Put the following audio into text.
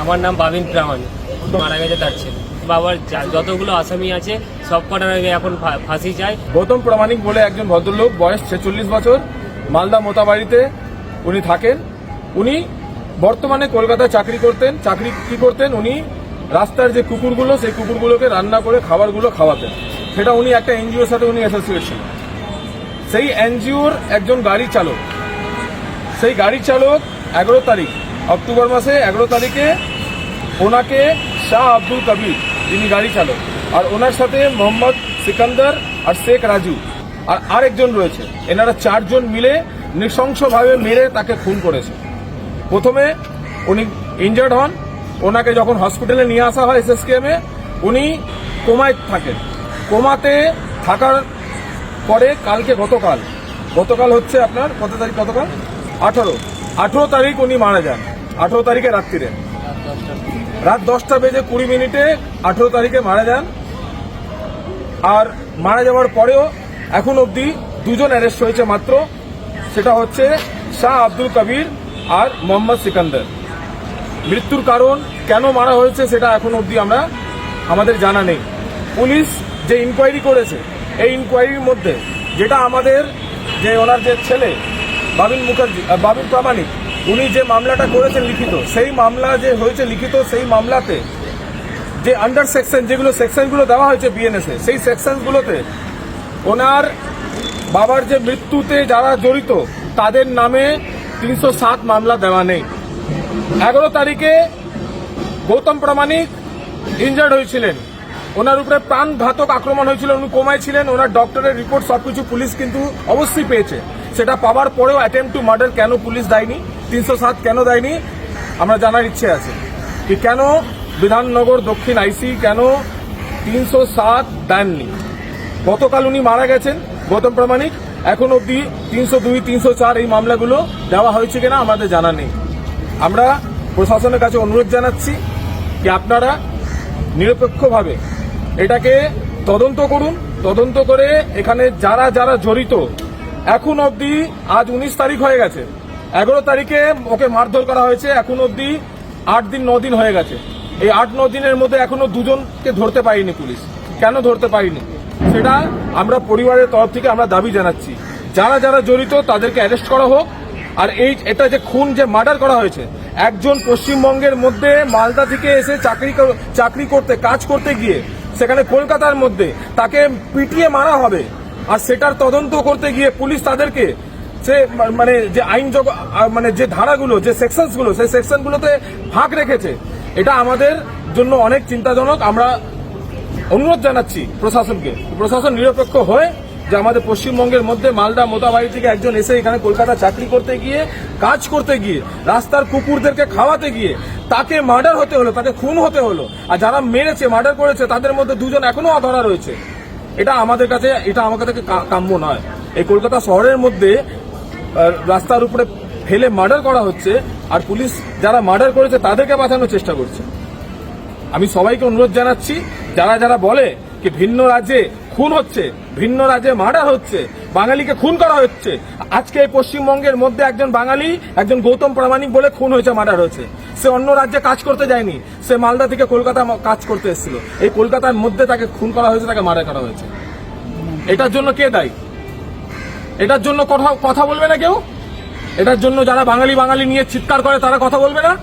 আমার নাম বাবিন প্রামাণিক। মারা গেছে তার ছেলে। বাবার যতগুলো আসামি আছে সব কটার আগে এখন ফাঁসি চাই। গৌতম প্রামাণিক বলে একজন ভদ্রলোক, বয়স 46 বছর, মালদা মোতাবাড়িতে উনি থাকেন। উনি বর্তমানে কলকাতায় চাকরি করতেন। চাকরি কি করতেন? উনি রাস্তার যে কুকুরগুলো, সেই কুকুরগুলোকে রান্না করে খাবারগুলো খাওয়াতেন। সেটা উনি একটা এনজিওর সাথে উনি অ্যাসোসিয়েট ছিলেন। সেই এনজিওর একজন গাড়ি চালক, সেই গাড়ি চালক 11 তারিখ অক্টোবর মাসে 11 তারিখে ওনাকে শাহ আব্দুল কবির, যিনি গাড়ি চালক, আর ওনার সাথে মোহাম্মদ সিকান্দার আর শেখ রাজু আর আরেকজন রয়েছে, এনারা 4 জন মিলে নৃশংসভাবে মেরে তাকে খুন করেছে। প্রথমে উনি ইনজার্ড হন। ওনাকে যখন হসপিটালে নিয়ে আসা হয় এসএসকেএমে, উনি কোমায় থাকেন। কোমাতে থাকার পরে কালকে গতকাল হচ্ছে আপনার কত তারিখ? গতকাল 18 তারিখ উনি মারা যান। 18 তারিখে রাত্রিরে রাত 10:20 18 তারিখে মারা যান। আর মারা যাওয়ার পরেও এখন অবধি 2 জন অ্যারেস্ট হয়েছে মাত্র। সেটা হচ্ছে শাহ আব্দুল কবির আর মোহাম্মদ সিকান্দার। মৃত্যুর কারণ কেন মারা হয়েছে সেটা এখন অবধি আমাদের জানা নেই। পুলিশ যে ইনকোয়ারি করেছে, এই ইনকোয়ারির মধ্যে যেটা আমাদের যে ওনার যে ছেলে বাবিন প্রামাণিক, উনি যে মামলাটা করেছেন লিখিত, সেই মামলা যে হয়েছে লিখিত, সেই মামলাতে যে আন্ডার সেকশন, যেগুলো সেকশনগুলো দেওয়া হয়েছে বিএনএসে, সেই সেকশনগুলোতে ওনার বাবার যে মৃত্যুতে যারা জড়িত তাদের নামে 307 মামলা দেওয়া নেই। 11 তারিখে গৌতম প্রামাণিক ইনজার্ড হয়েছিলেন। ওনার উপরে প্রাণঘাতক আক্রমণ হয়েছিল। উনি কোমায় ছিলেন। ওনার ডক্টরের রিপোর্ট সবকিছু পুলিশ কিন্তু অবশ্যই পেয়েছে। সেটা পাওয়ার পরেও অ্যাটেম্প টু মার্ডার কেন পুলিশ দেয়নি, 307 কেন দেয়নি, আমরা জানার ইচ্ছে আছে। কি কেন বিধাননগর দক্ষিণ আইসি কেন 307 দেননি? গতকাল উনি মারা গেছেন গৌতম প্রামাণিক। এখন অবধি 302, 304 এই মামলাগুলো দেওয়া হয়েছে কিনা আমাদের জানা নেই। আমরা প্রশাসনের কাছে অনুরোধ জানাচ্ছি যে আপনারা নিরপেক্ষভাবে এটাকে তদন্ত করুন। তদন্ত করে এখানে যারা যারা জড়িত, এখন অবধি আজ 19 তারিখ হয়ে গেছে, 11 তারিখে ওকে মারধর করা হয়েছে। এখন অবধি 8 দিন 9 দিন হয়ে গেছে। এই 8-9 দিনের মধ্যে এখনো 2 জনকে ধরতে পারিনি পুলিশ। কেন ধরতে পারিনি সেটা আমরা পরিবারের তরফ থেকে আমরা দাবি জানাচ্ছি। যারা যারা জড়িত তাদেরকে অ্যারেস্ট করা হোক। আর এটা যে খুন, যে মার্ডার করা হয়েছে, একজন পশ্চিমবঙ্গের মধ্যে মালদা থেকে এসে চাকরি করতে, কাজ করতে গিয়ে সেখানে কলকাতার মধ্যে তাকে পিটিয়ে মারা হবে। আর সেটার তদন্ত করতে গিয়ে পুলিশ তাদেরকে সে মানে যে মানে যে ধারাগুলো, যে সেকশনগুলো, সেই সেকশনগুলোতে ফাঁক রেখেছে। এটা আমাদের জন্য অনেক চিন্তাজনক। আমরা অনুরোধ জানাচ্ছি প্রশাসনকে, প্রশাসন নিরপেক্ষ হয়ে যে আমাদের পশ্চিমবঙ্গের মধ্যে মালদা মোতাবাড়ি থেকে একজন এসে এখানে কলকাতা চাকরি করতে গিয়ে, কাজ করতে গিয়ে, রাস্তার কুকুরদেরকে খাওয়াতে গিয়ে তাকে মার্ডার হতে হলো, তাকে খুন হতে হলো। আর যারা মেরেছে, মার্ডার করেছে, তাদের মধ্যে 2 জন এখনো অধরা রয়েছে। এটা আমাদের কাছে কাম্য নয়। এই কলকাতা শহরের মধ্যে রাস্তার উপরে ফেলে মার্ডার করা হচ্ছে, আর পুলিশ যারা মার্ডার করেছে তাদেরকে বাঁচানোর চেষ্টা করছে। আমি সবাইকে অনুরোধ জানাচ্ছি, যারা যারা বলে কি ভিন্ন রাজ্যে খুন হচ্ছে, ভিন্ন রাজ্যে মার্ডার হচ্ছে, বাঙালিকে খুন করা হচ্ছে, আজকে এই পশ্চিমবঙ্গের মধ্যে একজন বাঙালি, একজন গৌতম প্রামাণিক বলে খুন হয়েছে, মার্ডার হয়েছে। সে অন্য রাজ্যে কাজ করতে যায়নি, সে মালদা থেকে কলকাতা কাজ করতে এসেছিল। এই কলকাতার মধ্যে তাকে খুন করা হয়েছে, তাকে মার্ডার করা হয়েছে। এটার জন্য কে দায়ী? এটার জন্য কথা বলবে না কেউ? এটার জন্য যারা বাঙালি নিয়ে চিৎকার করে তারা কথা বলবে না?